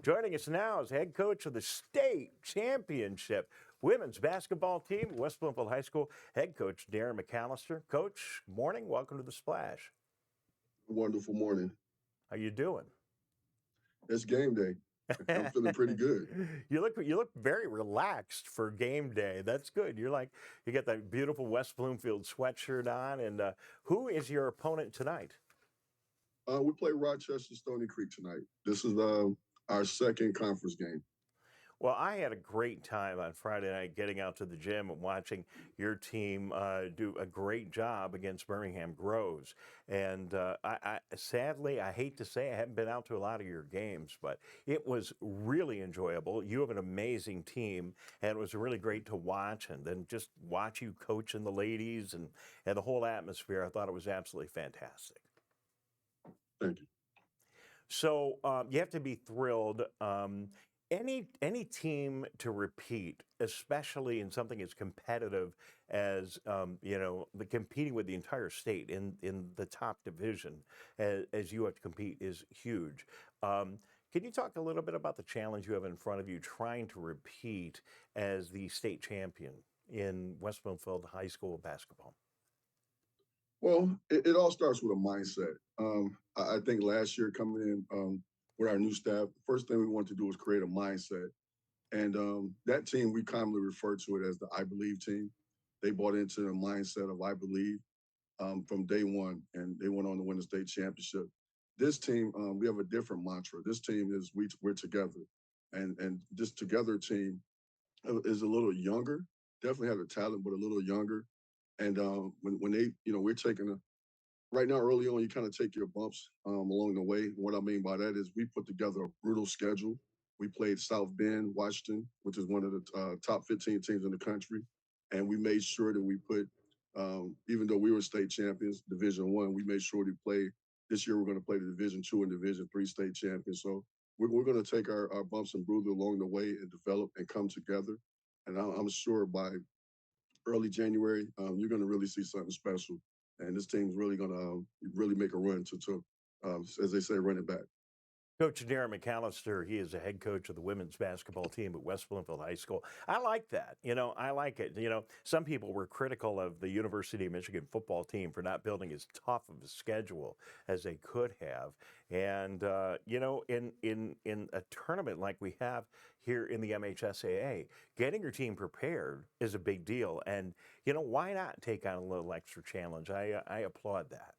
Joining us now is head coach of the state championship women's basketball team, West Bloomfield High School, head coach Darrin McAllister. Coach, morning. Welcome to the Splash. Wonderful morning. How you doing? It's game day. I'm feeling pretty good. You look very relaxed for game day. That's good. You got that beautiful West Bloomfield sweatshirt on. And who is your opponent tonight? We play Rochester Stony Creek tonight. This is our second conference game. Well, I had a great time on Friday night getting out to the gym and watching your team do a great job against Birmingham Groves. And sadly, I hate to say I haven't been out to a lot of your games, but it was really enjoyable. You have an amazing team, and it was really great to watch. And then just watch you coaching the ladies and the whole atmosphere. I thought it was absolutely fantastic. Thank you. So you have to be thrilled. Any team to repeat, especially in something as competitive as the competing with the entire state in the top division, as you have to compete, is huge. Can you talk a little bit about the challenge you have in front of you trying to repeat as the state champion in West Bloomfield High School basketball? Well, it all starts with a mindset. I think last year coming in with our new staff, the first thing we wanted to do was create a mindset. And that team, we commonly refer to it as the I Believe team. They bought into the mindset of I Believe from day one, and they went on to win the state championship. This team, we have a different mantra. This team is we're together. And this together team is a little younger, definitely have the talent, but a little younger. And when they, we're taking right now early on, you kind of take your bumps along the way. What I mean by that is we put together a brutal schedule. We played South Bend, Washington, which is one of the top 15 teams in the country, and we made sure that we put, even though we were state champions, Division One, we made sure to play. This year, we're going to play the Division Two and Division Three state champions. So we're going to take our bumps and bruises along the way and develop and come together. And I'm sure by early January, you're going to really see something special. And this team's really going to really make a run to as they say, run it back. Coach Darrin McAllister, he is the head coach of the women's basketball team at West Bloomfield High School. I like that. I like it. Some people were critical of the University of Michigan football team for not building as tough of a schedule as they could have. And, in a tournament like we have here in the MHSAA, getting your team prepared is a big deal. And, why not take on a little extra challenge? I applaud that.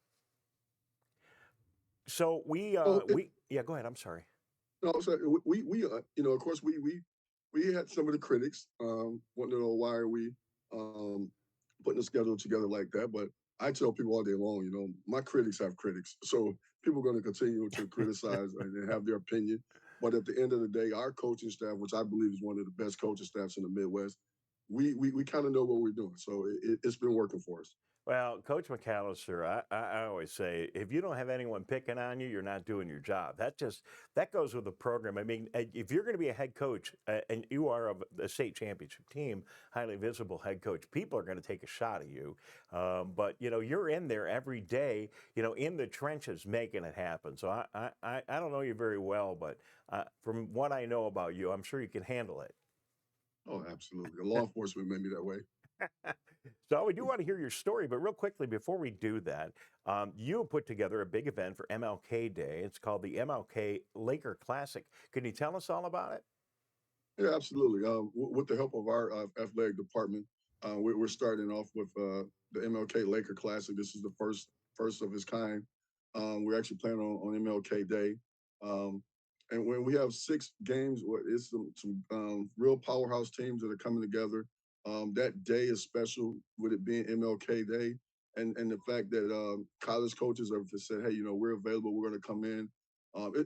So Well, yeah, go ahead. I'm sorry. no, I'm sorry. Of course, we had some of the critics wanting to know why are we putting a schedule together like that. But I tell people all day long, my critics have critics, so people are going to continue to criticize and have their opinion. But at the end of the day, our coaching staff, which I believe is one of the best coaching staffs in the Midwest, we kind of know what we're doing. So it's been working for us. Well, Coach McAllister, I always say, if you don't have anyone picking on you, you're not doing your job. That goes with the program. I mean, if you're going to be a head coach and you are of a state championship team, highly visible head coach, people are going to take a shot at you. But you're in there every day, in the trenches, making it happen. So I don't know you very well, but from what I know about you, I'm sure you can handle it. Oh, absolutely. The law enforcement made me that way. So we do want to hear your story, but real quickly before we do that, you put together a big event for MLK Day. It's called the MLK Laker Classic. Can you tell us all about it? Yeah, absolutely. With the help of our athletic department, we're starting off with the MLK Laker Classic. This is the first of its kind. We're actually playing on MLK Day, um, and when we have 6 games, it's some real powerhouse teams that are coming together. That day is special with it being MLK Day, and the fact that college coaches have just said, hey, we're available. We're going to come in.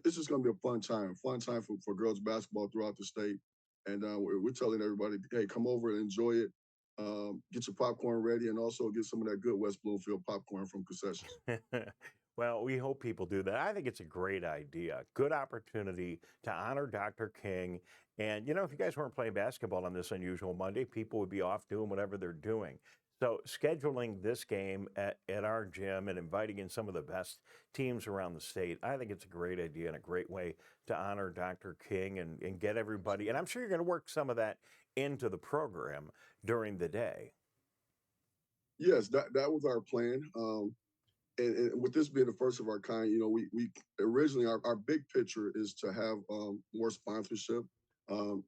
It's just going to be a fun time for girls basketball throughout the state. And we're telling everybody, hey, come over and enjoy it. Get your popcorn ready, and also get some of that good West Bloomfield popcorn from concessions. Well, we hope people do that. I think it's a great idea. Good opportunity to honor Dr. King. And, if you guys weren't playing basketball on this unusual Monday, people would be off doing whatever they're doing. So scheduling this game at our gym and inviting in some of the best teams around the state, I think it's a great idea and a great way to honor Dr. King and get everybody. And I'm sure you're going to work some of that into the program during the day. Yes, that was our plan. And with this being the first of our kind, we originally our big picture is to have more sponsorship, and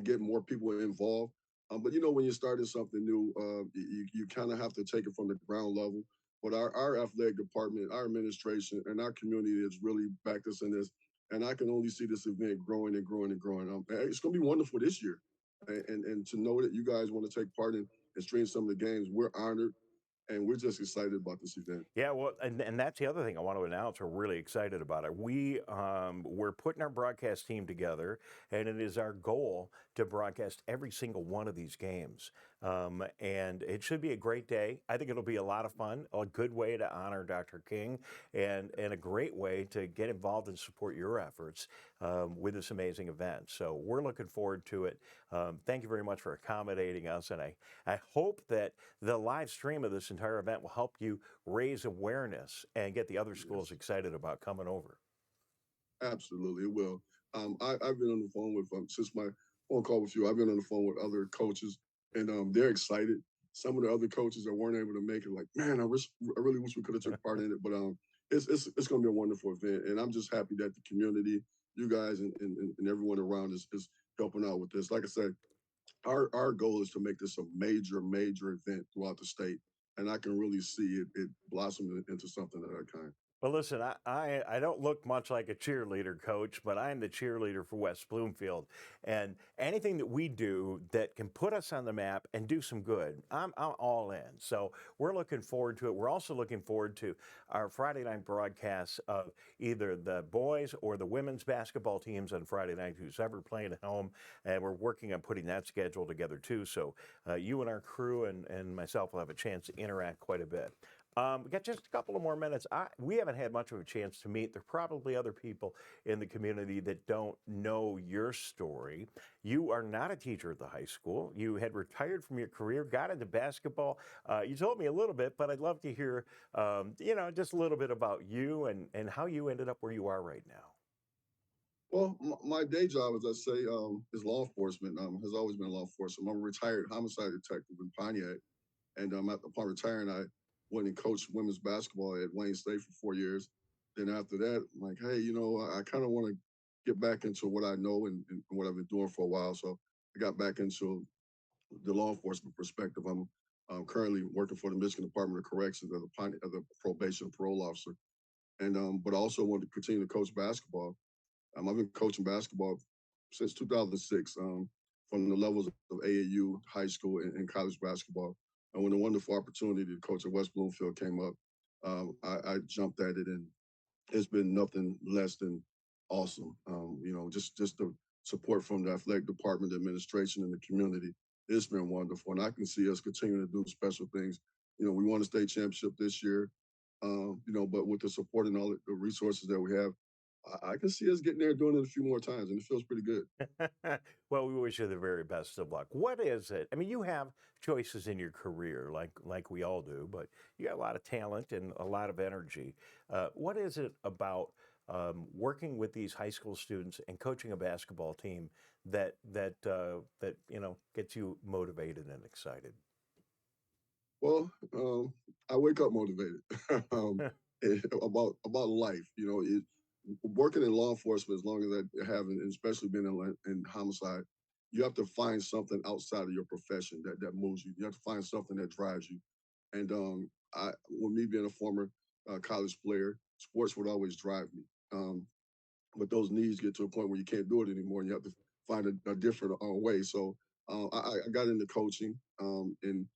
get more people involved. But when you're starting something new, you kind of have to take it from the ground level. But our athletic department, our administration, and our community has really backed us in this. And I can only see this event growing and growing and growing. It's going to be wonderful this year, and to know that you guys want to take part in stream some of the games, we're honored and we're just excited about this event. Yeah, well, and that's the other thing I want to announce. We're really excited about it. We're putting our broadcast team together, and it is our goal to broadcast every single one of these games. And it should be a great day. I think it'll be a lot of fun, a good way to honor Dr. King, and a great way to get involved and support your efforts with this amazing event. So we're looking forward to it. Thank you very much for accommodating us, and I hope that the live stream of this entire event will help you raise awareness and get the other schools Yes, excited about coming over. absolutely, it will. I've been on the phone with since my phone call with you. I've been on the phone with other coaches, and they're excited. Some of the other coaches that weren't able to make it, like, man, I really wish we could have took part in it. But it's going to be a wonderful event, and I'm just happy that the community, you guys, and everyone around is helping out with this. Like I said, our goal is to make this a major event throughout the state, and I can really see it blossom into something of that kind. Well, listen, I don't look much like a cheerleader coach, but I'm the cheerleader for West Bloomfield. And anything that we do that can put us on the map and do some good, I'm all in. So we're looking forward to it. We're also looking forward to our Friday night broadcasts of either the boys or the women's basketball teams on Friday night, who's ever playing at home. And we're working on putting that schedule together too. So you and our crew and myself will have a chance to interact quite a bit. We got just a couple of more minutes. We haven't had much of a chance to meet. There are probably other people in the community that don't know your story. You are not a teacher at the high school. You had retired from your career, got into basketball. You told me a little bit, but I'd love to hear, just a little bit about you and how you ended up where you are right now. Well, my day job, as I say, is law enforcement. Has always been law enforcement. I'm a retired homicide detective in Pontiac, and upon retiring, I went and coached women's basketball at Wayne State for 4 years. Then after that, I'm like, hey, I kind of want to get back into what I know and what I've been doing for a while. So I got back into the law enforcement perspective. I'm currently working for the Michigan Department of Corrections as a probation and parole officer, and but I also want to continue to coach basketball. I've been coaching basketball since 2006, from the levels of AAU, high school, and college basketball. And when the wonderful opportunity to coach at West Bloomfield came up, I jumped at it, and it's been nothing less than awesome. Just the support from the athletic department, the administration, and the community. It's been wonderful, and I can see us continuing to do special things. We won a state championship this year, but with the support and all the resources that we have, I can see us getting there and doing it a few more times, and it feels pretty good. Well, we wish you the very best of luck. What is it? I mean, you have choices in your career, like we all do, but you got a lot of talent and a lot of energy. What is it about working with these high school students and coaching a basketball team that gets you motivated and excited? Well, I wake up motivated about life. Working in law enforcement as long as I have, and especially being in homicide, you have to find something outside of your profession that moves you. You have to find something that drives you. And with me being a former college player, sports would always drive me. But those needs get to a point where you can't do it anymore, and you have to find a different way. So I got into coaching, and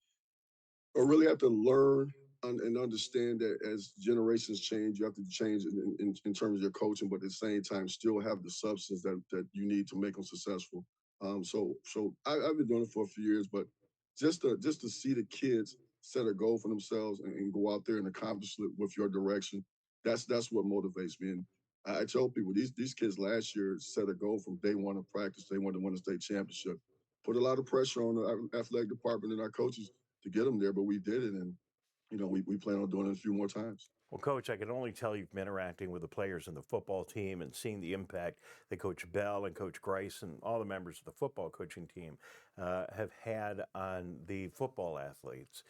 or really have to learn and understand that as generations change, you have to change in terms of your coaching, but at the same time, still have the substance that you need to make them successful. I've been doing it for a few years, but just to see the kids set a goal for themselves and go out there and accomplish it with your direction, that's what motivates me. And I tell people these kids last year set a goal from day one of practice. They wanted to win a state championship. Put a lot of pressure on the athletic department and our coaches to get them there, but we did it, and we plan on doing it a few more times. Well, Coach, I can only tell you've been interacting with the players in the football team and seeing the impact that Coach Bell and Coach Grice and all the members of the football coaching team have had on the football athletes.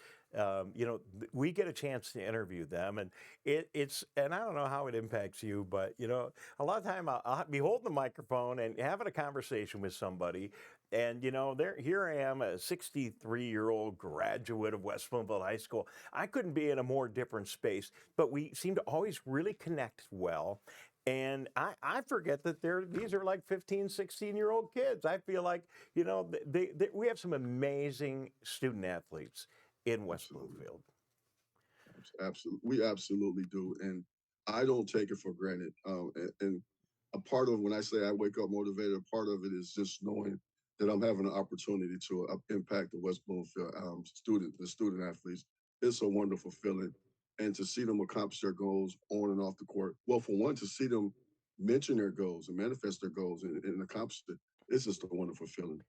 We get a chance to interview them, and and I don't know how it impacts you, but a lot of time I'll be holding the microphone and having a conversation with somebody, and there here I am, a 63-year-old graduate of West Bloomfield High School. I couldn't be in a more different space, but we seem to always really connect well. And I forget that these are like 15, 16-year-old kids. I feel like, we have some amazing student athletes in West Absolutely. Bloomfield. Absolutely, we absolutely do, and I don't take it for granted. And a part of when I say I wake up motivated, a part of it is just knowing that I'm having an opportunity to impact the West Bloomfield the student athletes. It's a wonderful feeling, and to see them accomplish their goals on and off the court. Well, for one, to see them mention their goals and manifest their goals and accomplish it, it's just a wonderful feeling.